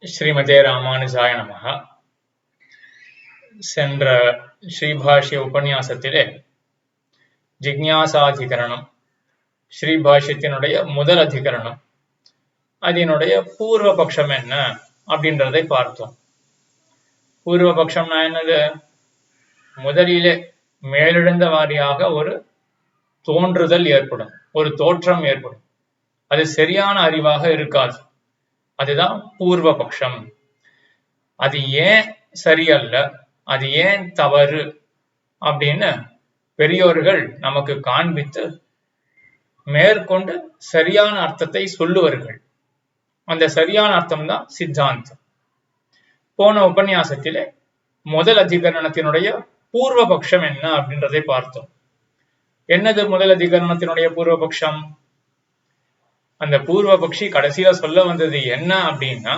ஸ்ரீமதே ராமானுஜாய நமஹ. சென்ற ஸ்ரீபாஷ்ய உபன்யாசத்திலே ஜிக்ஞாசாதிகரணம், ஸ்ரீபாஷ்யத்தினுடைய முதல் அதிகரணம், அதனுடைய பூர்வபக்ஷம் என்ன அப்படின்றதை பார்த்தோம். பூர்வபக்ஷம்னா என்னது? முதலிலே மேலெழுந்த வாரியாக ஒரு தோன்றுதல் ஏற்படும், ஒரு தோற்றம் ஏற்படும். அது சரியான அறிவாக இருக்காது. அதுதான் பூர்வபக்ஷம். அது ஏன் சரியல்ல, அது ஏன் தவறு அப்படின்னு பெரியோர்கள் நமக்கு காண்பித்து மேற்கொண்டு சரியான அர்த்தத்தை சொல்லுவார்கள். அந்த சரியான அர்த்தம் தான் சித்தாந்தம். போன உபன்யாசத்திலே முதல் அதிகரணத்தினுடைய பூர்வபக்ஷம் என்ன அப்படின்றதை பார்த்தோம். என்னது முதல் அதிகரணத்தினுடைய பூர்வபக்ஷம்? அந்த பூர்வபக்ஷி கடைசியில சொல்ல வந்தது என்ன அப்படின்னா,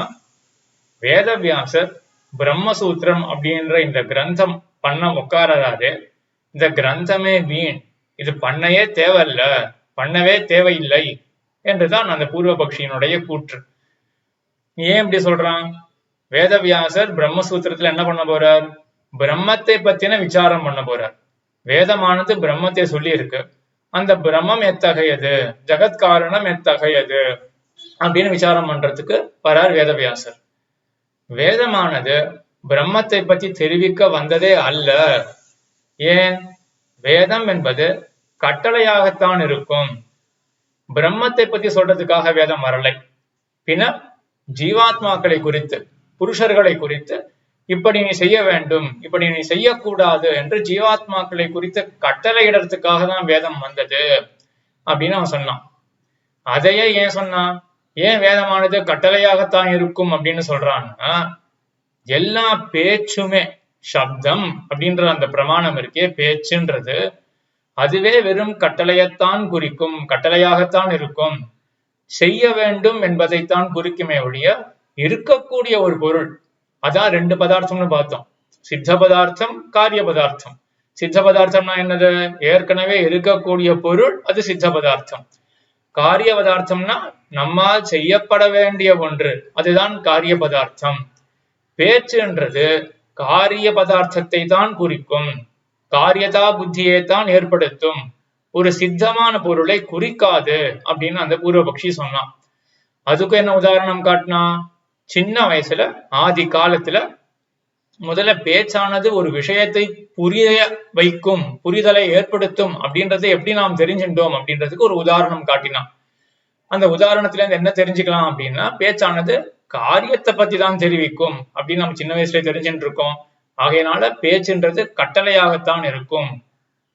வேதவியாசர் பிரம்மசூத்திரம் அப்படின்ற இந்த கிரந்தம் பண்ண உட்காராரு, இந்த கிரந்தமே வீண், இது பண்ணவே தேவையில்ல, பண்ணவே தேவையில்லை என்றுதான் அந்த பூர்வபக்ஷியினுடைய கூற்று. ஏன் இப்படி சொல்றான்? வேதவியாசர் பிரம்மசூத்திரத்துல என்ன பண்ண போறார்? பிரம்மத்தை பத்தின விசாரம் பண்ண போறார். வேதமானது பிரம்மத்தை சொல்லி இருக்கு, அந்த பிரம்மம் எத்தகையது, ஜகத்காரணம் எத்தகையது அப்படின்னு விசாரம் பண்றதுக்கு வரார் வேதவியாசர். வேதமானது பிரம்மத்தை பற்றி தெரிவிக்க வந்ததே அல்ல. ஏன்? வேதம் என்பது கட்டளையாகத்தான் இருக்கும், பிரம்மத்தை பற்றி சொல்றதுக்காக வேதம் வரலை. பின்ன ஜீவாத்மாக்களை குறித்து, புருஷர்களை குறித்து இப்படி நீ செய்ய வேண்டும், இப்படி நீ செய்யக்கூடாது என்று ஜீவாத்மாக்களை குறித்து கட்டளையிடறதுக்காக தான் வேதம் வந்தது அப்படின்னு அவன் சொன்னான். அதையே ஏன் சொன்னான்? ஏன் வேதமானது கட்டளையாகத்தான் இருக்கும் அப்படின்னு சொல்றான்னா, எல்லா பேச்சுமே சப்தம் அப்படின்ற அந்த பிரமாணம் இருக்கே, பேச்சுன்றது அதுவே வெறும் கட்டளையத்தான் குறிக்கும், கட்டளையாகத்தான் இருக்கும், செய்ய வேண்டும் என்பதைத்தான் குறிக்குமே ஒழிய இருக்கக்கூடிய ஒரு பொருள். அதான் ரெண்டு பதார்த்தம்னு பார்த்தோம், சித்த பதார்த்தம், காரிய பதார்த்தம். சித்த பதார்த்தம்னா என்னது? ஏற்கனவே இருக்கக்கூடிய பொருள், அது சித்த பதார்த்தம். காரிய பதார்த்தம்னா நம்மால் செய்யப்பட வேண்டிய ஒன்று, அதுதான் காரிய பதார்த்தம். பேச்சுன்றது காரிய பதார்த்தத்தை தான் குறிக்கும், காரியதா புத்தியை தான் ஏற்படுத்தும், ஒரு சித்தமான பொருளை குறிக்காது அப்படின்னு அந்த பூர்வபக்ஷி சொன்னான். அதுக்கு என்ன உதாரணம் காட்டினா, சின்ன வயசுல ஆதி காலத்துல முதல்ல பேச்சானது ஒரு விஷயத்தை புரிய வைக்கும், புரிதலை ஏற்படுத்தும் அப்படின்றத எப்படி நாம் தெரிஞ்சிட்டோம் அப்படின்றதுக்கு ஒரு உதாரணம் காட்டினான். அந்த உதாரணத்துல இருந்து என்ன தெரிஞ்சுக்கலாம் அப்படின்னா, பேச்சானது காரியத்தை பத்தி தான் தெரிவிக்கும் அப்படின்னு நம்ம சின்ன வயசுல தெரிஞ்சுட்டு இருக்கோம். ஆகையினால பேச்சுன்றது கட்டளையாகத்தான் இருக்கும்,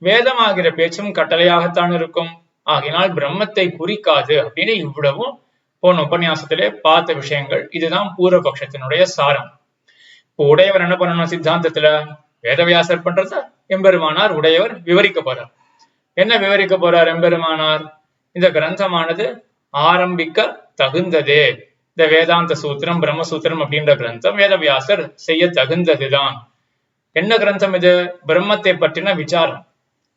வேதமாகிற பேச்சும் கட்டளையாகத்தான் இருக்கும், ஆகையினால் பிரம்மத்தை குறிக்காது அப்படின்னு இவ்வளவும் போன உபன்யாசத்திலே பார்த்த விஷயங்கள். இதுதான் பூர்வபக்ஷத்தினுடைய சாரம். இப்போ உடையவர் என்ன பண்ணணும்? சித்தாந்தத்துல வேதவியாசர் பண்றத எம்பெருமானார் உடையவர் விவரிக்க போறார். என்ன விவரிக்க போறார் எம்பெருமானார்? இந்த கிரந்தமானது ஆரம்பிக்க தகுந்ததே, இந்த வேதாந்த சூத்திரம், பிரம்மசூத்திரம் அப்படின்ற கிரந்தம் வேதவியாசர் செய்ய தகுந்ததுதான். என்ன கிரந்தம் இது? பிரம்மத்தை பற்றின விசாரம்.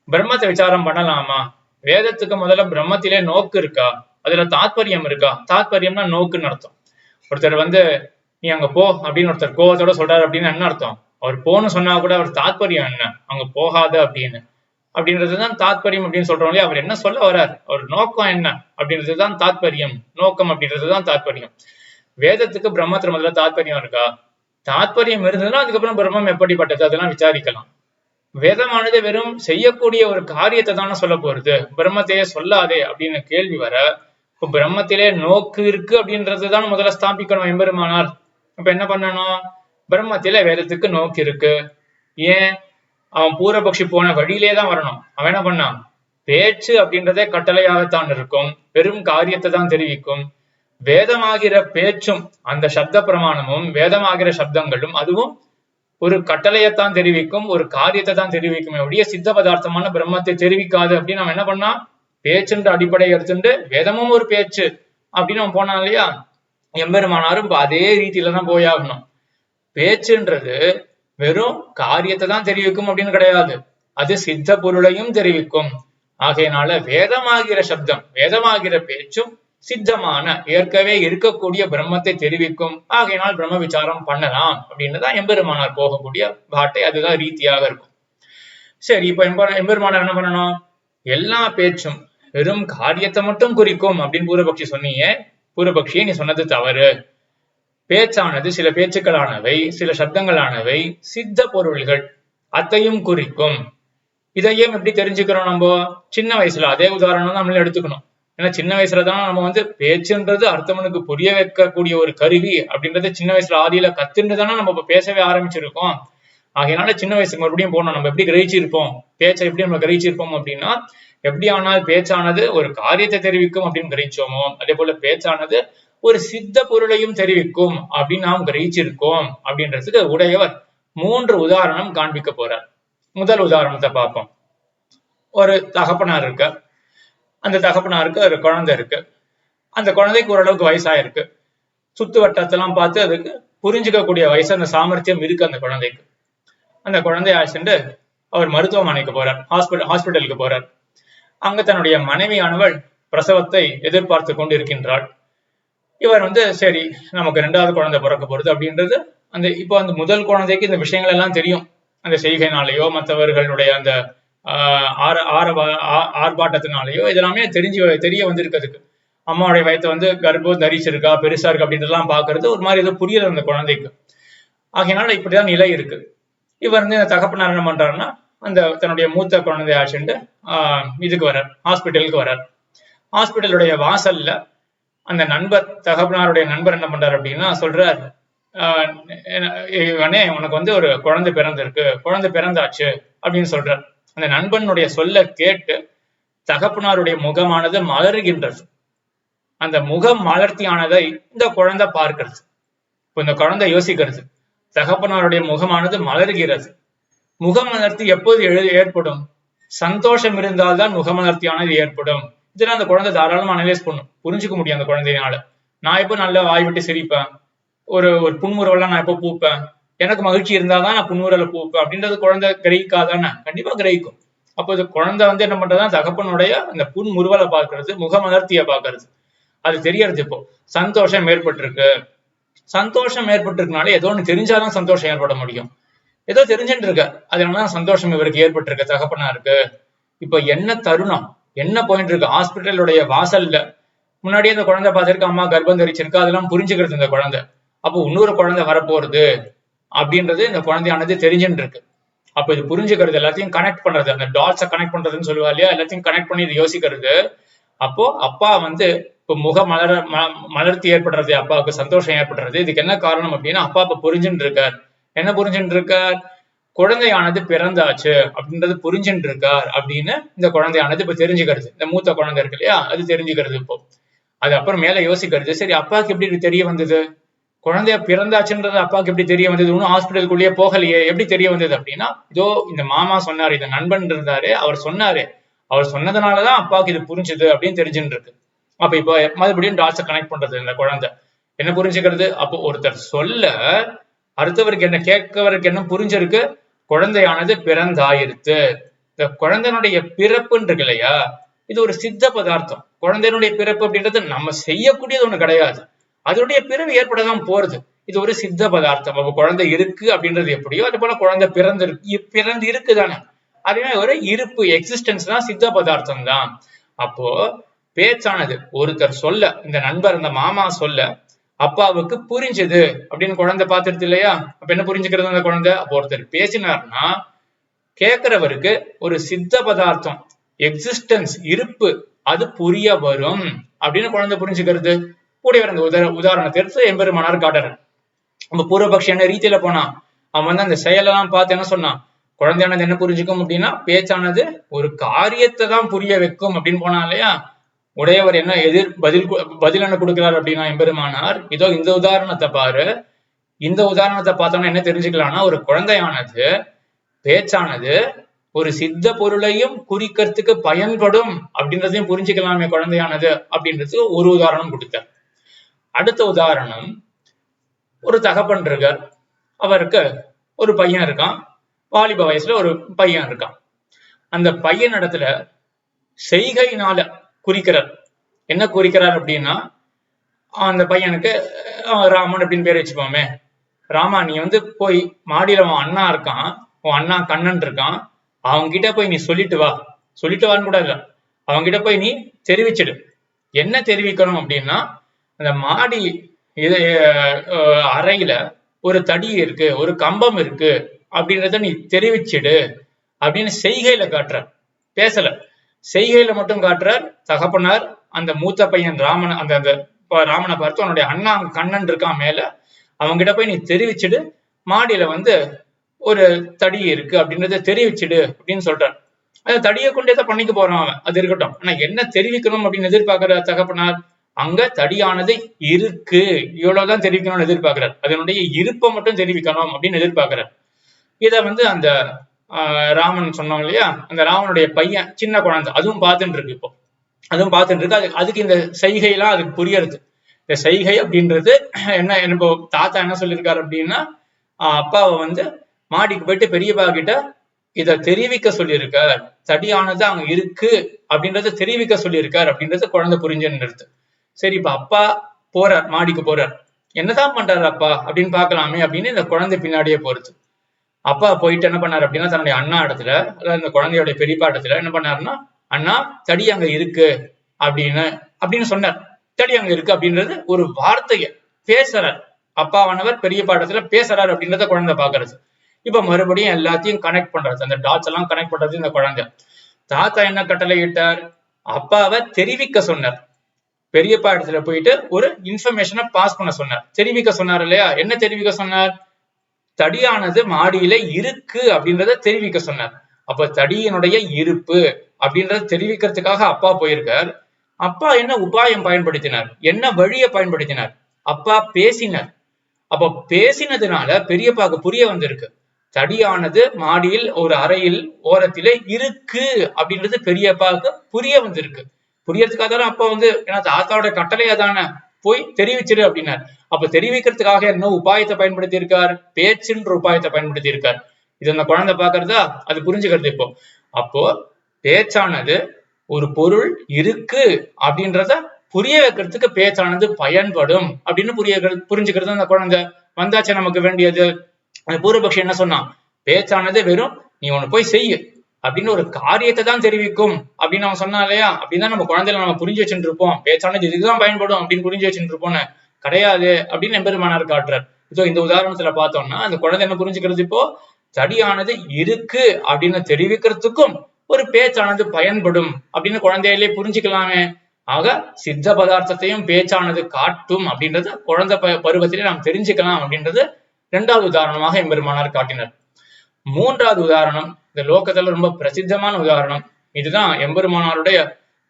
பிரம்மத்தை விசாரம் பண்ணலாமா? வேதத்துக்கு முதல்ல பிரம்மத்திலே நோக்கு இருக்கா, அதுல தாத்பரியம் இருக்கா? தாத்பரியம்னா நோக்குன்னு அர்த்தம். ஒருத்தர் நீ அங்க போ அப்படின்னு ஒருத்தர் கோவத்தோட சொல்றாரு அப்படின்னு என்ன அர்த்தம்? அவர் போன்னு சொன்னா கூட அவர் தாத்பரியம் என்ன, அங்க போகாத அப்படின்னு, அப்படின்றதுதான் தாத்பரியம் அப்படின்னு சொல்றோம் இல்லையா? அவர் என்ன சொல்ல வர்றார், அவர் நோக்கம் என்ன அப்படின்றதுதான் தாத்பரியம், நோக்கம் அப்படின்றதுதான் தாத்பரியம். வேதத்துக்கு பிரம்மத்துல முதல்ல தாத்பரியம் இருக்கா? தாத்பரியம் இருந்ததுன்னா அதுக்கப்புறம் பிரம்மம் எப்படிப்பட்டது அதெல்லாம் விசாரிக்கலாம். வேதமானது வெறும் செய்யக்கூடிய ஒரு காரியத்தை தானே சொல்ல போறது, பிரம்மத்தையே சொல்லாதே அப்படின்னு கேள்வி வர, இப்ப பிரம்மத்திலே நோக்கு இருக்கு அப்படின்றதுதான் முதல்ல ஸ்தாபிக்கணும் எம்பெருமானார். இப்ப என்ன பண்ணணும்? பிரம்மத்திலே வேதத்துக்கு நோக்கு இருக்கு. ஏன்? அவன் பூர்வபக்ஷி போன வழியிலே தான் வரணும். அவன் என்ன பண்ணான்? பேச்சு அப்படின்றதே கட்டளையாகத்தான் இருக்கும், வெறும் காரியத்தை தான் தெரிவிக்கும். வேதமாகிற பேச்சும் அந்த சப்த பிரமாணமும் வேதமாகிற சப்தங்களும் அதுவும் ஒரு கட்டளையத்தான் தெரிவிக்கும், ஒரு காரியத்தை தான் தெரிவிக்குமே ஒழிய சித்த பதார்த்தமான பிரம்மத்தை தெரிவிக்காது அப்படின்னு அவன் என்ன பண்ணா? பேச்சுன்ற அடிப்படை எடுத்துட்டு வேதமும் ஒரு பேச்சு அப்படின்னு அவன் போனான் இல்லையா? எம்பெருமானாரும் அதே ரீதியில தான் போயாகணும். பேச்சுன்றது வெறும் காரியத்தை தான் தெரிவிக்கும் அப்படின்னு கிடையாது, அது சித்த பொருளையும் தெரிவிக்கும். ஆகையினால வேதமாகிற சப்தம், வேதமாகிற பேச்சும் சித்தமான ஏற்கவே இருக்கக்கூடிய பிரம்மத்தை தெரிவிக்கும். ஆகையினால் பிரம்ம விசாரம் பண்ணலாம் அப்படின்னுதான் எம்பெருமானார் போகக்கூடிய பாட்டை. அதுதான் ரீதியாக இருக்கும். சரி, இப்ப எம்பெருமானார் என்ன பண்ணணும்? எல்லா பேச்சும் வெறும் காரியத்தை மட்டும் குறிக்கும் அப்படின்னு பூர்வபக்ஷி சொன்னீங்க. பூர்வபக்ஷியை நீ சொன்னது தவறு. பேச்சானது சில பேச்சுக்களானவை, சில சப்தங்களானவை சித்த பொருள்கள் அத்தையும் குறிக்கும். இதையும் எப்படி தெரிஞ்சுக்கிறோம்? நம்ம சின்ன வயசுல அதே உதாரணம் தான் நம்மள எடுத்துக்கணும். ஏன்னா சின்ன வயசுலதான் நம்ம பேச்சுன்றது அர்த்தவனுக்கு புரிய வைக்கக்கூடிய ஒரு கருவி அப்படின்றது சின்ன வயசுல ஆதியில கத்துன்றதானே நம்ம பேசவே ஆரம்பிச்சிருக்கோம். ஆகையினால சின்ன வயசுக்கு மறுபடியும் போனோம். நம்ம எப்படி கிரகிச்சிருப்போம் பேச்சை, எப்படி நம்ம கிரகிச்சிருப்போம் அப்படின்னா, எப்படி ஆனால் பேச்சானது ஒரு காரியத்தை தெரிவிக்கும் அப்படின்னு கிரகிச்சோமோ, அதே போல பேச்சானது ஒரு சித்த பொருளையும் தெரிவிக்கும் அப்படின்னு நாம் கிரகிச்சிருக்கோம் அப்படின்றதுக்கு உடையவர் 3 உதாரணம் காண்பிக்க போறார். முதல் உதாரணத்தை பார்ப்போம். ஒரு தகப்பனார் இருக்க, அந்த தகப்பனாருக்கு ஒரு குழந்தை இருக்கு. அந்த குழந்தைக்கு ஓரளவுக்கு வயசாயிருக்கு. சுத்து வட்டத்தெல்லாம் பார்த்து அதுக்கு புரிஞ்சுக்கக்கூடிய வயசு, அந்த சாமர்த்தியம் இருக்கு அந்த குழந்தைக்கு. அந்த குழந்தைய அழைச்சிட்டு அவர் மருத்துவமனைக்கு போறார், ஹாஸ்பிட்டலுக்கு போறார். அங்க தன்னுடைய மனைவியானவள் பிரசவத்தை எதிர்பார்த்து கொண்டு இருக்கின்றாள். இவர் சரி நமக்கு 2வது குழந்தை பிறக்க போறது அப்படின்றது இப்போ அந்த முதல் குழந்தைக்கு இந்த விஷயங்கள் எல்லாம் தெரியும். அந்த செய்கைனாலேயோ மற்றவர்களுடைய அந்த ஆர்ப்பாட்டத்தினாலேயோ இதெல்லாமே தெரிய வந்திருக்கிறதுக்கு. அம்மாவுடைய வயத்தை கர்ப்பம் தரிச்சிருக்கா, பெருசா இருக்கு அப்படின்றதெல்லாம் பாக்குறது ஒரு மாதிரி ஏதோ புரியல அந்த குழந்தைக்கு. ஆகையினால இப்படிதான் நிலை இருக்கு. இவர் இந்த தகப்பனார் என்ன பண்றாருன்னா, அந்த தன்னுடைய மூத்த குழந்தைய ஆச்சுட்டு இதுக்கு வர்றார், ஹாஸ்பிட்டலுக்கு வர்றார். ஹாஸ்பிட்டலுடைய வாசல்ல அந்த நண்பர், தகப்பனாருடைய நண்பர் என்ன பண்றாரு அப்படின்னா சொல்றார், இவனே உனக்கு ஒரு குழந்தை பிறந்திருக்கு, குழந்தை பிறந்தாச்சு அப்படின்னு சொல்றார். அந்த நண்பனுடைய சொல்ல கேட்டு தகப்பனாருடைய முகமானது மலருகின்றது. அந்த முகம் மலர்த்தியானதை இந்த குழந்தை பார்க்கிறது. இப்ப இந்த குழந்தை யோசிக்கிறது, தகப்பனாருடைய முகமானது மலர்கிறது. முகமலர்த்தி எப்போது ஏற்படும்? சந்தோஷம் இருந்தால்தான் முகமலர்த்தியானது ஏற்படும். இதெல்லாம் அந்த குழந்தை தாராளமா அனலைஸ் பண்ணும், புரிஞ்சுக்க முடியும் அந்த குழந்தையினால. நான் எப்போ நல்லா வாய் விட்டு சிரிப்பேன், ஒரு புன்முறுவெல்லாம் நான் எப்போ பூப்பேன், எனக்கு மகிழ்ச்சி இருந்தாதான் நான் புன்முறுவலை பூப்பேன் அப்படின்றது குழந்தை கிரகிக்காதானே? கண்டிப்பா கிரகிக்கும். அப்போ இது குழந்தை என்ன பண்றதுன்னா தகப்பனுடைய அந்த புன்முறுவலை பார்க்கறது, முகமலர்த்திய பார்க்கறது, அது தெரியறது. இப்போ சந்தோஷம் ஏற்பட்டிருக்கு. சந்தோஷம் ஏற்பட்டிருக்கனால ஏதோ ஒண்ணு தெரிஞ்சாதான் சந்தோஷம் ஏற்பட முடியும். ஏதோ தெரிஞ்சுட்டு இருக்க, அதனாலதான் சந்தோஷம் இவருக்கு ஏற்பட்டிருக்கு, தகப்பனா இருக்கு. இப்ப என்ன தருணம், என்ன போயிட்டு இருக்கு? ஹாஸ்பிட்டலுடைய வாசல்ல முன்னாடியே அந்த குழந்தை பார்த்திருக்கு, அம்மா கர்ப்பம் தரிச்சிருக்கா, அதெல்லாம் புரிஞ்சுக்கிறது இந்த குழந்தை. அப்போ இன்னொரு குழந்தை வரப்போறது அப்படின்றது இந்த குழந்தையானது தெரிஞ்சுட்டு இருக்கு. அப்ப இது புரிஞ்சுக்கிறது, எல்லாத்தையும் கனெக்ட் பண்றது, அந்த டாட்ஸை கனெக்ட் பண்றதுன்னு சொல்லுவா இல்லையா, எல்லாத்தையும் கனெக்ட் பண்ணி இது யோசிக்கிறது. அப்போ அப்பா இப்ப முக மலர்த்தி ஏற்படுறது, அப்பாவுக்கு சந்தோஷம் ஏற்படுறது. இதுக்கு என்ன காரணம் அப்படின்னா, அப்பா இப்ப புரிஞ்சுட்டு இருக்கார். என்ன புரிஞ்சுட்டு இருக்கார்? குழந்தையானது பிறந்தாச்சு அப்படின்றது புரிஞ்சுட்டு இருக்கார் அப்படின்னு இந்த குழந்தையானது இப்ப தெரிஞ்சுக்கிறது. இந்த மூத்த குழந்தை இருக்கு இல்லையா, அது தெரிஞ்சுக்கிறது. இப்போ அது அப்புறம் மேல யோசிக்கிறது, சரி அப்பாவுக்கு எப்படி தெரிய வந்தது? குழந்தைய பிறந்தாச்சுன்றது அப்பாவுக்கு எப்படி தெரிய வந்தது? இன்னும் ஹாஸ்பிட்டலுக்குள்ளேயே போகலையே, எப்படி தெரிய வந்தது அப்படின்னா, இதோ இந்த மாமா சொன்னாரு, இந்த நண்பன் இருந்தாரு, அவர் சொன்னாரு, அவர் சொன்னதுனாலதான் அப்பாவுக்கு இது புரிஞ்சுது அப்படின்னு தெரிஞ்சுட்டு இருக்கு. அப்ப இப்ப மறுபடியும் டாட்ஸை கனெக்ட் பண்றது இந்த குழந்தை. என்ன புரிஞ்சுக்கிறது? அப்போ ஒருத்தர் சொல்ல அடுத்தவருக்கு என்ன, கேட்கவருக்கு என்ன புரிஞ்சிருக்கு? குழந்தையானது பிறந்தாயிருத்து. இந்த குழந்தையினுடைய பிறப்புன்னு இருக்கு இல்லையா, இது ஒரு சித்த பதார்த்தம். குழந்தையினுடைய பிறப்பு அப்படின்றது நம்ம செய்யக்கூடியது ஒண்ணு கிடையாது, அதனுடைய பிறகு ஏற்படதான் போறது. இது ஒரு சித்த பதார்த்தம். அப்ப குழந்தை இருக்கு அப்படின்றது எப்படியோ அது போல குழந்தை பிறந்து இருக்குதானே, அதுவே ஒரு இருப்பு, எக்ஸிஸ்டன்ஸ் தான் சித்த பதார்த்தம் தான். அப்போ பேச்சானது ஒருத்தர் சொல்ல, இந்த நண்பர் இந்த மாமா சொல்ல அப்பாவுக்கு புரிஞ்சது அப்படின்னு குழந்தை பார்த்துருது இல்லையா. அப்ப என்ன புரிஞ்சுக்கிறது அந்த குழந்தை? அப்போ ஒருத்தர் பேசினார்னா கேட்கிறவருக்கு ஒரு சித்த பதார்த்தம், எக்ஸிஸ்டன்ஸ், இருப்பு, அது புரிய வரும் அப்படின்னு குழந்தை புரிஞ்சுக்கிறது. கூடியவர் அந்த உதாரணத்தை எடுத்து எம்பெருமானார் காட்டுறேன். நம்ம பூர்வபக்ஷி என்ன ரீதியில போனா, அவன் அந்த செயலெல்லாம் பார்த்து என்ன சொன்னான்? குழந்தையானது என்ன புரிஞ்சுக்கும் அப்படின்னா, பேச்சானது ஒரு காரியத்தை தான் புரிய வைக்கும் அப்படின்னு போனா இல்லையா. உடையவர் என்ன பதில் என்ன கொடுக்கிறார் அப்படின்னா எம்பெருமானார், இதோ இந்த உதாரணத்தை பாரு. இந்த உதாரணத்தை பார்த்தோம்னா என்ன தெரிஞ்சுக்கலாம்னா, ஒரு குழந்தையானது பேச்சானது ஒரு சித்த பொருளையும் குறிக்கிறதுக்கு பயன்படும் அப்படின்றதையும் புரிஞ்சுக்கலாமே குழந்தையானது அப்படின்றது ஒரு உதாரணம் கொடுத்தார். அடுத்த உதாரணம், ஒரு தகப்பன் இருக்கார், அவருக்கு ஒரு பையன் இருக்கான், வாலிப வயசுல ஒரு பையன் இருக்கான். அந்த பையன் இடத்துல செய்கையினால குறிக்கிறார். என்ன குறிக்கிறார் அப்படின்னா, அந்த பையனுக்கு ராமன் அப்படின்னு பேர் வச்சுப்போமே. ராமா, நீ வந்து போய் மாடியில உன் அண்ணா இருக்கான், உன் அண்ணா கண்ணன் இருக்கான், அவங்க கிட்ட போய் நீ சொல்லிட்டு வா. சொல்லிட்டு வான்னு கூட இல்ல, அவங்க கிட்ட போய் நீ தெரிவிச்சிடு. என்ன தெரிவிக்கணும் அப்படின்னா, அந்த மாடி அறையில ஒரு தடி இருக்கு, ஒரு கம்பம் இருக்கு அப்படின்றத நீ தெரிவிச்சிடு அப்படின்னு செய்கையில காட்டுறார். பேசல, செய்கையில மட்டும் காட்டுறார். தகப்பனார் அந்த மூத்த பையன் ராமன் அந்த ராமனை பார்த்து அவனுடைய அண்ணா கண்ணன் இருக்கான் மேல, அவங்க கிட்ட போய் நீ தெரிவிச்சிடு, மாடியில வந்து ஒரு தடி இருக்கு அப்படின்றத தெரிவிச்சிடு அப்படின்னு சொல்றான். அந்த தடியை கொண்டேதான் பண்ணிக்க போறான் அவன், அது இருக்கட்டும். ஆனா என்ன தெரிவிக்கணும் அப்படின்னு எதிர்பார்க்கிற தகப்பனார், அங்க தடியானது இருக்கு, இவ்வளவுதான் தெரிவிக்கணும்னு எதிர்பார்க்கிறார். அதனுடைய இருப்பை மட்டும் தெரிவிக்கணும் அப்படின்னு எதிர்பார்க்கிறார். இத வந்து அந்த ராமன் சொன்னோம் இல்லையா, அந்த ராமனுடைய பையன் சின்ன குழந்தை அதுவும் பார்த்துட்டு இருக்கு. இப்போ அதுவும் பார்த்துட்டு இருக்கு. அதுக்கு இந்த செய்கையெல்லாம் அதுக்கு புரியறது. இந்த செய்கை அப்படின்றது என்ன, இப்போ தாத்தா என்ன சொல்லியிருக்காரு அப்படின்னா, அப்பாவை வந்து மாடிக்கு போயிட்டு பெரியப்பா கிட்ட இத தெரிவிக்க சொல்லியிருக்கார், தடியானது அங்க இருக்கு அப்படின்றத தெரிவிக்க சொல்லியிருக்கார் அப்படின்றது குழந்தை புரிஞ்சுன்னு. சரி, இப்ப அப்பா போறார், மாடிக்கு போறார். என்னதான் பண்றாரு அப்பா அப்படின்னு பாக்கலாமே அப்படின்னு இந்த குழந்தை பின்னாடியே போறது. அப்பா போயிட்டு என்ன பண்ணாரு அப்படின்னா, தன்னுடைய அண்ணா இடத்துல, அதாவது இந்த குழந்தையோட பெரியப்பா இடத்துல என்ன பண்ணாருன்னா, அண்ணா தடி அங்க இருக்கு அப்படின்னு சொன்னார். தடி அங்க இருக்கு அப்படின்றது ஒரு வார்த்தைய பேசுறார். அப்பாவானவர் பெரியப்பா இடத்துல பேசுறாரு அப்படின்றத குழந்தை பாக்குறது. இப்ப மறுபடியும் எல்லாத்தையும் கனெக்ட் பண்றது, அந்த டாட்ஸ் எல்லாம் கனெக்ட் பண்றது இந்த குழந்தை. தாத்தா என்ன கட்டளை இட்டார், அப்பாவை தெரிவிக்க சொன்னார். பெரியப்பா இடத்துல போயிட்டு ஒரு இன்ஃபர்மேஷனை பாஸ் பண்ண சொன்னார், தெரிவிக்க சொன்னார் இல்லையா. என்ன தெரிவிக்க சொன்னார், தடியானது மாடியில இருக்கு அப்படின்றத தெரிவிக்க சொன்னார். அப்ப தடியினுடைய இருப்பு அப்படின்றத தெரிவிக்கிறதுக்காக அப்பா போயிருக்கார். அப்பா என்ன உபாயம் பயன்படுத்தினார், என்ன வழியை பயன்படுத்தினார், அப்பா பேசினார். அப்ப பேசினதுனால பெரியப்பாக்கு புரிய வந்திருக்கு, தடியானது மாடியில் ஒரு அறையில் ஓரத்திலே இருக்கு அப்படின்றது பெரியப்பாவுக்கு புரிய வந்திருக்கு. புரியறதுக்காக தானே அப்பா வந்து, ஏன்னா தாத்தாவோட கட்டளை அதான, போய் தெரிவிச்சிரு அப்படின்னார். அப்ப தெரிவிக்கிறதுக்காக என்ன உபாயத்தை பயன்படுத்தி இருக்கார், பேச்சுன்ற உபாயத்தை பயன்படுத்தி இருக்கார். இது அந்த குழந்தை பாக்குறதா, அது புரிஞ்சுக்கிறது. இப்போ அப்போ பேச்சானது ஒரு பொருள் இருக்கு அப்படின்றத புரிய வைக்கிறதுக்கு பேச்சானது பயன்படும் அப்படின்னு புரிஞ்சுக்கிறது அந்த குழந்தை. வந்தாச்சு நமக்கு வேண்டியது. அந்த பூர்வபக்ஷி என்ன சொன்னான், பேச்சானது வெறும் நீ ஒண்ணு போய் செய்யு அப்படின்னு ஒரு காரியத்தை தான் தெரிவிக்கும் அப்படின்னு அவன் சொன்னான் இல்லையா. அப்படின்னா நம்ம குழந்தையில நம்ம புரிஞ்சு வச்சுட்டு இருப்போம், பேச்சானது இதுதான் பயன்படும் அப்படின்னு புரிஞ்சு வச்சுட்டு இருப்போம்னு. கிடையாது அப்படின்னு எம்பெருமானார் காட்டுறார். இதோ இந்த உதாரணத்துல பார்த்தோம்னா அந்த குழந்தை என்ன புரிஞ்சுக்கிறது, இப்போ தடியானது இருக்கு அப்படின்னு தெரிவிக்கிறதுக்கும் ஒரு பேச்சானது பயன்படும் அப்படின்னு குழந்தையிலே புரிஞ்சுக்கலாமே. ஆக சித்த பதார்த்தத்தையும் பேச்சானது காட்டும் அப்படின்றது குழந்தை பருவத்திலே நாம் தெரிஞ்சுக்கலாம் அப்படின்றது இரண்டாவது உதாரணமாக எம்பெருமானார் காட்டினர். மூன்றாவது உதாரணம் இந்த லோகத்துல ரொம்ப பிரசித்தமான உதாரணம். இதுதான் எம்பெருமானாருடைய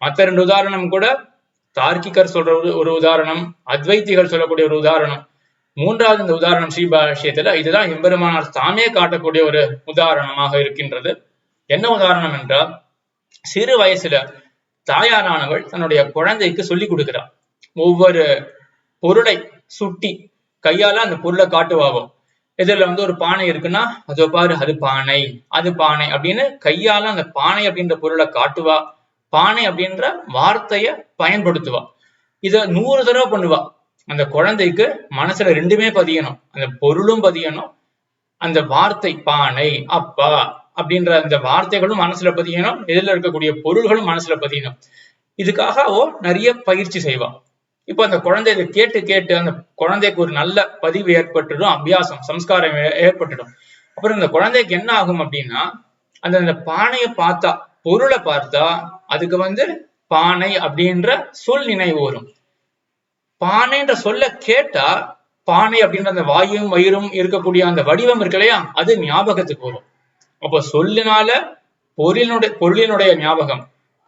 மற்ற ரெண்டு உதாரணம் கூட தார்க்கிகர் சொல்ற ஒரு உதாரணம், அத்வைத்திகள் சொல்லக்கூடிய ஒரு உதாரணம். மூன்றாவது இந்த உதாரணம் ஸ்ரீபாஷ்யத்துல இதுதான் எம்பெருமானார் தாமே காட்டக்கூடிய ஒரு உதாரணமாக இருக்கின்றது. என்ன உதாரணம் என்றால், சிறு வயசுல தாயாரானவள் தன்னுடைய குழந்தைக்கு சொல்லி கொடுக்கிறார். ஒவ்வொரு பொருளை சுட்டி கையால அந்த பொருளை காட்டுவாகும். இதுல வந்து ஒரு பானை இருக்குன்னா அதோ பாரு அது பானை, அது பானை அப்படின்னு கையால அந்த பானை அப்படின்ற பொருளை காட்டுவா. பானை அப்படின்ற வார்த்தைய பயன்படுத்துவா. இத 100 தடவை பண்ணுவா. அந்த குழந்தைக்கு மனசுல ரெண்டுமே பதியணும், அந்த பொருளும் பதியணும், அந்த வார்த்தை பானை அப்பா அப்படின்ற அந்த வார்த்தைகளும் மனசுல பதியணும், இதுல இருக்கக்கூடிய பொருள்களும் மனசுல பதியணும். இதுக்காக அவ நிறைய பயிற்சி செய்வா. இப்ப அந்த குழந்தை இதை கேட்டு கேட்டு அந்த குழந்தைக்கு ஒரு நல்ல பதிவு ஏற்பட்டுடும், அபியாசம் சம்ஸ்காரம் ஏற்பட்டுடும். அப்புறம் இந்த குழந்தைக்கு என்ன ஆகும் அப்படின்னா, அந்த பானையை பார்த்தா, பொருளை பார்த்தா அதுக்கு வந்து பானை அப்படின்ற சொல் நினைவு வரும். பானைன்ற சொல்ல கேட்டா பானை அப்படின்ற அந்த வாயும் வயிறும் இருக்கக்கூடிய அந்த வடிவம் இருக்கு இல்லையா, அது ஞாபகத்துக்கு வரும். அப்ப சொல்லினால பொருளினுடைய ஞாபகம்,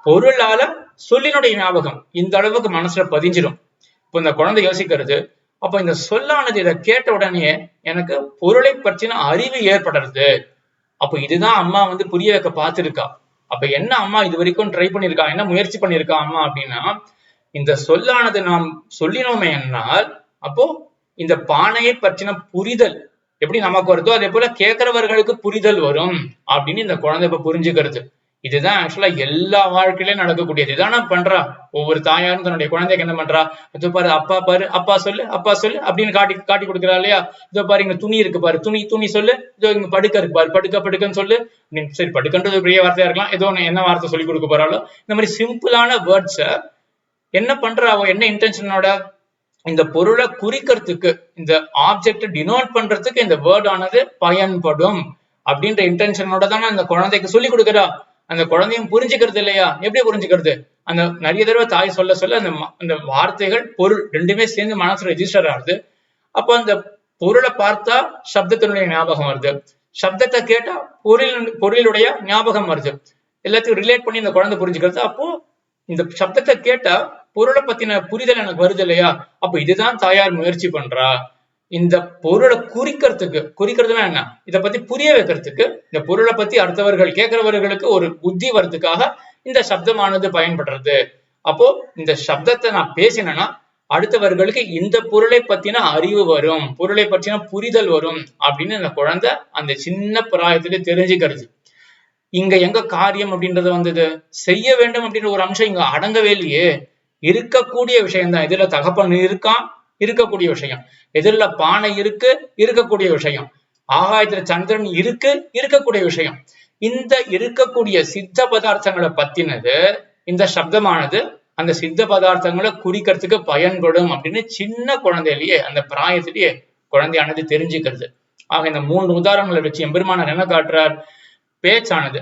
பொருளால சொல்லினுடைய ஞாபகம் இந்த அளவுக்கு மனசுல பதிஞ்சிடும். இப்ப இந்த குழந்தை யோசிக்கிறது, அப்ப இந்த சொல்லானது இதை கேட்ட உடனே எனக்கு பொருளை பற்றின அறிவு ஏற்படுறது. அப்ப இதுதான் அம்மா வந்து புரிய வைக்க பார்த்திருக்கா. அப்ப என்ன அம்மா இது வரைக்கும் ட்ரை பண்ணிருக்கா, என்ன முயற்சி பண்ணிருக்கா அம்மா அப்படின்னா, இந்த சொல்லானது நாம் சொல்லினோமே என்னால் அப்போ இந்த பானையை பற்றின புரிதல் எப்படி நமக்கு வருதோ அதே போல கேட்கிறவர்களுக்கு புரிதல் வரும் அப்படின்னு இந்த குழந்தை இப்ப புரிஞ்சுக்கிறது. இதுதான் ஆக்சுவலா எல்லா வாழ்க்கையிலும் நடக்கக்கூடியது. இதான பண்றா ஒவ்வொரு தாயாரும் தன்னுடைய குழந்தைக்கு என்ன பண்றா, இதோ பாரு அப்பா சொல்லு அப்படின்னு காட்டி காட்டி கொடுக்குறா இல்லையா. இதோ பாரு இங்க துணி இருக்கு பாரு, துணி சொல்லு, இதோ இங்க படுக்க இருக்கு பாரு, படுக்கன்னு சொல்லு. சரி, படுக்கன்றது பெரிய வார்த்தையா இருக்கலாம், ஏதோ என்ன வார்த்தை சொல்லி கொடுக்க போறாளோ, இந்த மாதிரி சிம்பிளான வேர்ட்ஸ என்ன பண்றா அவ, என்ன இன்டென்ஷனோட, இந்த பொருளை குறிக்கிறதுக்கு, இந்த ஆப்ஜெக்ட் டினோட் பண்றதுக்கு இந்த வேர்ட் ஆனது பயன்படும் அப்படின்ற இன்டென்ஷனோட தானே அந்த குழந்தைக்கு சொல்லி கொடுக்குறா. அந்த குழந்தையும் புரிஞ்சுக்கிறது இல்லையா. எப்படி புரிஞ்சுக்கிறது, அந்த நிறைய தடவை தாய் சொல்ல சொல்ல அந்த வார்த்தைகள் பொருள் ரெண்டுமே சேர்ந்து மனசுல ரெஜிஸ்டர் ஆகுது. அப்போ அந்த பொருளை பார்த்தா சப்தத்தினுடைய ஞாபகம் வருது, சப்தத்தை கேட்டா பொருளுடைய ஞாபகம் வருது. எல்லாத்தையும் ரிலேட் பண்ணி இந்த குழந்தை புரிஞ்சுக்கிறது. அப்போ இந்த சப்தத்தை கேட்டா பொருளை பத்தின புரிதல் எனக்கு வருது இல்லையா. அப்ப இதுதான் தாயார் முயற்சி பண்றா, இந்த பொருளை குறிக்கிறதுனா என்ன, இதை பத்தி புரிய வைக்கிறதுக்கு, இந்த பொருளை பத்தி அடுத்தவர்கள் கேட்கிறவர்களுக்கு ஒரு புத்தி வர்றதுக்காக இந்த சப்தமானது பயன்படுறது. அப்போ இந்த சப்தத்தை நான் பேசினேன்னா அடுத்தவர்களுக்கு இந்த பொருளை பத்தின அறிவு வரும், பொருளை பற்றின புரிதல் வரும் அப்படின்னு அந்த குழந்தை அந்த சின்ன பிராயத்துல தெரிஞ்சுக்கிறது. இங்க எங்க காரியம் அப்படின்றது வந்தது, செய்ய வேண்டும் அப்படின்ற ஒரு அம்சம் இங்க அடங்கவே இல்லையே. இருக்கக்கூடிய விஷயம்தான், இதுல தகப்பன் இருக்கக்கூடிய விஷயம், எதிரில பானை இருக்கக்கூடிய விஷயம், ஆகாயத்துல சந்திரன் இருக்கக்கூடிய விஷயம். இந்த இருக்கக்கூடிய சித்த பதார்த்தங்களை பத்தினது இந்த சப்தமானது அந்த சித்த பதார்த்தங்களை குறிக்கிறதுக்கு பயன்படும் அப்படின்னு சின்ன குழந்தையிலேயே, அந்த பிராயத்திலேயே குழந்தையானது தெரிஞ்சுக்கிறது. ஆக இந்த 3 உதாரணங்களை வச்சு எம்பெருமானார் என்ன காட்டுறார், பேச்சானது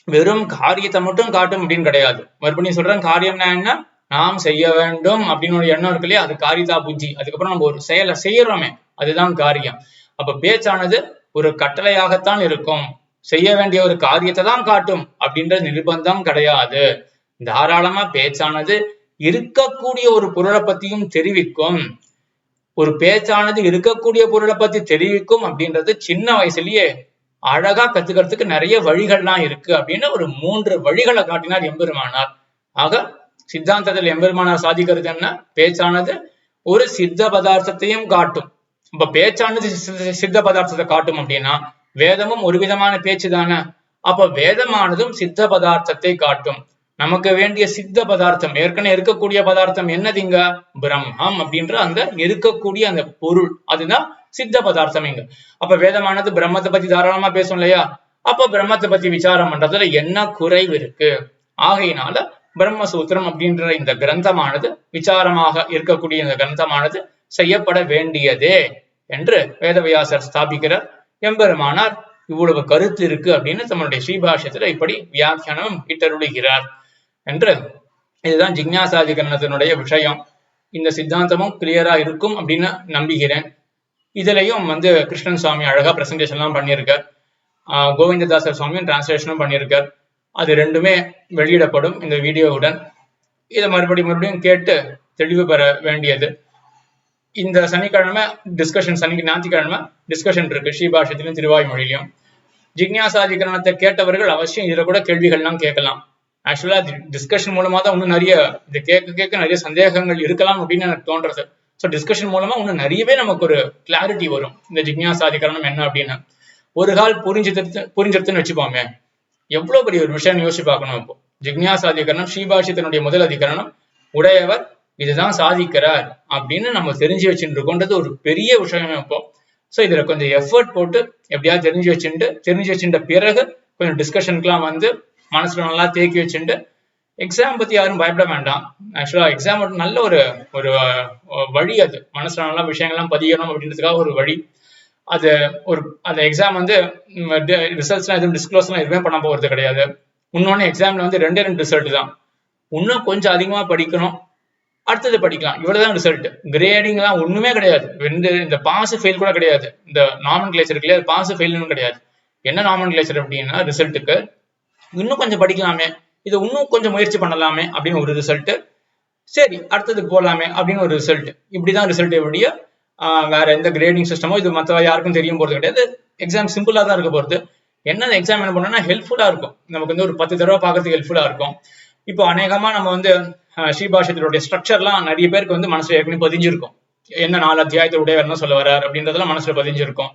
வெறும் காரியத்தை மட்டும் காட்டும் அப்படின்னு கிடையாது. மறுபடியும் சொல்றேன், காரியம்னா என்ன, நாம் செய்ய வேண்டும் அப்படின்னு ஒரு எண்ணம் இருக்கு இல்லையா, அது காரிதா புத்தி. அதுக்கப்புறம் நம்ம ஒரு செயலை செய்யறோமே, அதுதான் காரியம். அப்ப பேச்சானது ஒரு கட்டளையாகத்தான் இருக்கும், செய்ய வேண்டிய ஒரு காரியத்தை தான் காட்டும் அப்படின்ற நிர்பந்தம் கிடையாது. தாராளமா பேச்சானது இருக்கக்கூடிய ஒரு பொருளை பத்தியும் தெரிவிக்கும். ஒரு பேச்சானது இருக்கக்கூடிய பொருளை பத்தி தெரிவிக்கும் அப்படின்றது சின்ன வயசுலயே அழகா கத்துக்கிறதுக்கு நிறைய வழிகள்லாம் இருக்கு அப்படின்னு ஒரு 3 வழிகளை காட்டினார் எம்பெருமானார். ஆக சித்தாந்தத்தில் எம்பெருமானார் சாதிக்கிறது என்ன, பேச்சானது ஒரு சித்த பதார்த்தத்தையும் காட்டும். இப்ப பேச்சானது சித்த பதார்த்தத்தை காட்டும் அப்படின்னா வேதமும் ஒரு விதமான பேச்சு தானே. அப்ப வேதமானதும் சித்த பதார்த்தத்தை காட்டும். நமக்கு வேண்டிய சித்த பதார்த்தம், ஏற்கனவே இருக்கக்கூடிய பதார்த்தம் என்னதுங்க, பிரம்மம் அப்படின்ற அந்த இருக்கக்கூடிய அந்த பொருள், அதுதான் சித்த பதார்த்தம் இங்க. அப்ப வேதமானது பிரம்மத்தை பத்தி தாராளமா பேசும் இல்லையா. அப்ப பிரம்மத்தை பத்தி விசாரம் பண்றதுல என்ன குறைவு இருக்கு. ஆகையினால பிரம்மசூத்திரம் அப்படின்ற இந்த கிரந்தமானது, விசாரமாக இருக்கக்கூடிய இந்த கிரந்தமானது செய்யப்பட வேண்டியதே என்று வேதவியாசர் ஸ்தாபிக்கிறார். எம்பெருமானார் இவ்வளவு கருத்து இருக்கு அப்படின்னு தம்முடைய ஸ்ரீபாஷ்யத்துல இப்படி வியாக்கியானம் இட்டருளுகிறார் என்று. இதுதான் ஜிக்ஞாசாதிகரணத்தினுடைய விஷயம். இந்த சித்தாந்தமும் கிளியரா இருக்கும் அப்படின்னு நம்புகிறேன். இதுலயும் கிருஷ்ணன் சுவாமி அழகா பிரசன்டேஷன் எல்லாம் பண்ணியிருக்கார், கோவிந்ததாசர் சுவாமியும் டிரான்ஸ்லேஷனும் பண்ணியிருக்கார். அது ரெண்டுமே வெளியிடப்படும் இந்த வீடியோவுடன். இதை மறுபடியும் கேட்டு தெளிவு பெற வேண்டியது. இந்த சனிக்கிழமை டிஸ்கஷன், ஞாயிற்றுக்கிழமை டிஸ்கஷன் இருக்கு ஸ்ரீபாஷ்யத்திலும் திருவாய்மொழியிலும். ஜிக்ஞாசாதிகரணத்தை கேட்டவர்கள் அவசியம் இதுல கூட கேள்விகள்லாம் கேட்கலாம். ஆக்சுவலா டிஸ்கஷன் மூலமா தான் இன்னும் நிறைய இதை கேட்க நிறைய சந்தேகங்கள் இருக்கலாம் அப்படின்னு எனக்கு தோன்றது. ஸோ டிஸ்கஷன் மூலமா இன்னும் நிறையவே நமக்கு ஒரு கிளாரிட்டி வரும், இந்த ஜிக்ஞாசாதிகரணம் என்ன அப்படின்னு. ஒரு கால் புரிஞ்சிருத்துன்னு வச்சுப்போமே, எவ்வளவு பெரிய ஒரு விஷயம் யோசிச்சு பார்க்கணும். இப்போ ஜிக்ஞாசாதிகரணம் ஸ்ரீபாஷ்யத்தினுடைய முதல் அதிகரணம், உடையவர் இதுதான் சாதிக்கிறார் அப்படின்னு நம்ம தெரிஞ்சு வச்சுட்டு இருக்கோன்றது ஒரு பெரிய விஷயம் இப்போ. ஸோ இதுல கொஞ்சம் எஃபர்ட் போட்டு எப்படியாவது தெரிஞ்சு வச்சுட்ட பிறகு கொஞ்சம் டிஸ்கஷனுக்குலாம் மனசுல நல்லா தேக்கி வச்சுட்டு, எக்ஸாம் பத்தி யாரும் பயப்பட வேண்டாம். ஆக்சுவலா எக்ஸாம் நல்ல ஒரு வழி, அது மனசுல நல்லா விஷயங்கள்லாம் பதியணும் அப்படின்றதுக்காக ஒரு வழி. அது அந்த எக்ஸாம் ரிசல்ட்ஸ்லாம் எதுவும் டிஸ்க்ளோஸ்லாம் எதுவுமே பண்ண போகிறது கிடையாது. இன்னொன்னு எக்ஸாம்ல 2 ரிசல்ட் தான். இன்னும் கொஞ்சம் அதிகமா படிக்கணும், அடுத்தது படிக்கலாம், இவ்வளவுதான் ரிசல்ட். கிரேடிங்லாம் ஒண்ணுமே கிடையாது. இந்த பாஸ் ஃபெயில் கூட கிடையாது. இந்த நாமன்கிளேச்சர் இல்லையா, பாஸ் ஃபெயில்னு கிடையாது. என்ன நாமன்கிளேச்சர் அப்படின்னா, ரிசல்ட்டுக்கு இன்னும் கொஞ்சம் படிக்கலாமே, இது இன்னும் கொஞ்சம் முயற்சி பண்ணலாமே அப்படின்னு ஒரு ரிசல்ட், சரி அடுத்ததுக்கு போகலாமே அப்படின்னு ஒரு ரிசல்ட். இப்படிதான் ரிசல்ட் எப்படியோ, வேற எந்த கிரேடிங் சிஸ்டமோ இது மற்ற யாருக்கும் தெரியும் போறது கிடையாது. எக்ஸாம் சிம்பிளா தான் இருக்க போறது. என்ன எக்ஸாம் என்ன பண்ணோம்னா ஹெல்ப்ஃபுல்லா இருக்கும், நமக்கு ஒரு 10 தடவை பார்க்கறதுக்கு ஹெல்ப்ஃபுல்லா இருக்கும். இப்போ அநேகமா நம்ம ஸ்ரீபாஷ்யத்தினுடைய ஸ்ட்ரக்சர்லாம் நிறைய பேருக்கு மனசுல ஏற்கனவே பதிஞ்சிருக்கும். என்ன 4 அத்தியாயத்தை உடையவர் என்ன சொல்ல வர்றார் அப்படின்றதெல்லாம் மனசுல பதிஞ்சிருக்கும்.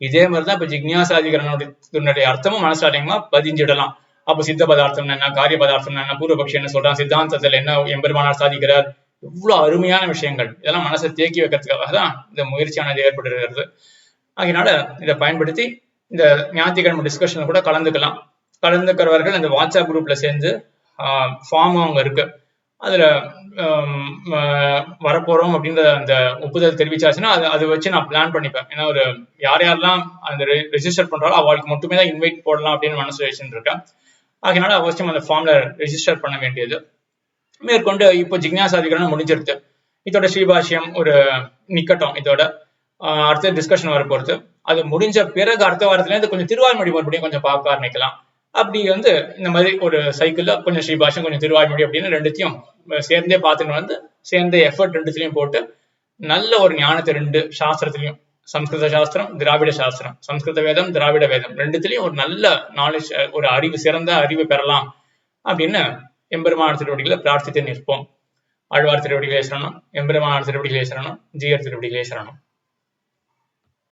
இதே மாதிரிதான் இப்ப ஜிக்ஞாசாதிகரணனுடைய அர்த்தமும் மனசுல அதிகமா பதிஞ்சிடலாம். அப்ப சித்த பதார்த்தம் என்ன, காரிய பதார்த்தம் என்ன, பூர்வபக்ஷி என்ன சொல்றான், சித்தாந்தத்தில் என்ன எம்பெருமானார் சாதிக்கிறார், இவ்வளவு அருமையான விஷயங்கள். இதெல்லாம் மனசை தேக்கி வைக்கிறதுக்காக தான் இந்த முயற்சியானது ஏற்படுகிறது. அதனால இதை பயன்படுத்தி இந்த ஞாயிற்றுக்கிழமை டிஸ்கஷன்ல கூட கலந்துக்கலாம். கலந்துக்கிறவர்கள் அந்த வாட்ஸ்அப் குரூப்ல சேர்ந்து ஃபார்ம் அவங்க இருக்கு, அதுல வரப்போறோம் அப்படின்ற அந்த ஒப்புதல் தெரிவிச்சாச்சுன்னா அது வச்சு நான் பிளான் பண்ணிப்பேன். ஏன்னா ஒரு யாரெல்லாம் அந்த ரெஜிஸ்டர் பண்றாலோ அவளுக்கு மட்டுமே தான் இன்வைட் போடலாம் அப்படின்னு மனசு வச்சுட்டு இருக்கேன். அதனால அவசியம் அந்த ஃபார்ம்ல ரெஜிஸ்டர் பண்ண வேண்டியது. மேற்கொண்டு இப்போ ஜிக்ஞாசாதிகரணம் முடிஞ்சிருது. இதோட ஸ்ரீபாஷ்யம் ஒரு நிக்கட்டும். இதோட அடுத்த டிஸ்கஷன் வர போறது. அது முடிஞ்ச பிறகு அடுத்த வாரத்துல இருந்து கொஞ்சம் திருவாய்மொழி மறுபடியும் கொஞ்சம் பார்க்க ஆரம்பிக்கலாம். அப்படி இந்த மாதிரி ஒரு சைக்கிள்ல கொஞ்சம் ஸ்ரீபாஷ்யம் கொஞ்சம் திருவாய்மொழி அப்படின்னு ரெண்டுத்தையும் சேர்ந்தே பார்த்துட்டு சேர்ந்த எஃபர்ட் ரெண்டுத்திலையும் போட்டு நல்ல ஒரு ஞானத்தை ரெண்டு சாஸ்திரத்திலையும், சம்ஸ்கிருத சாஸ்திரம், திராவிட சாஸ்திரம், சம்ஸ்கிருத வேதம், திராவிட வேதம் ரெண்டுத்திலையும் ஒரு நல்ல நாலேஜ், ஒரு அறிவு, சிறந்த அறிவு பெறலாம் அப்படின்னு எம்பெருமானார் திருவடிகளை பிரார்த்தித்து நிற்போம். ஆழ்வார் திருவடிகளே சரணம், எம்பெருமானார் திருவடிகளே சரணம், ஜீயர் திருவடிகளே சரணம்.